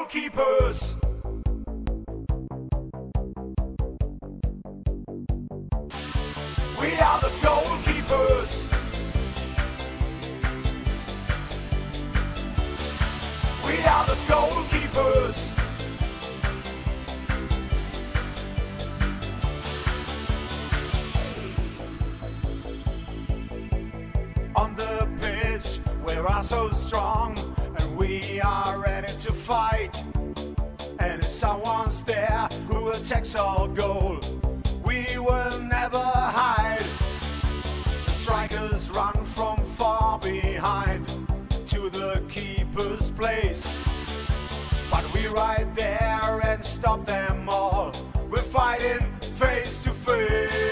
goalkeepers. We are the goalkeepers. We are the goalkeepers. On the pitch, we are so strong, and we are ready to fight. And if someone's there who attacks our goal, we will never hide. The strikers run from far behind to the keeper's place, but we're right there and stop them all. We're fighting face to face.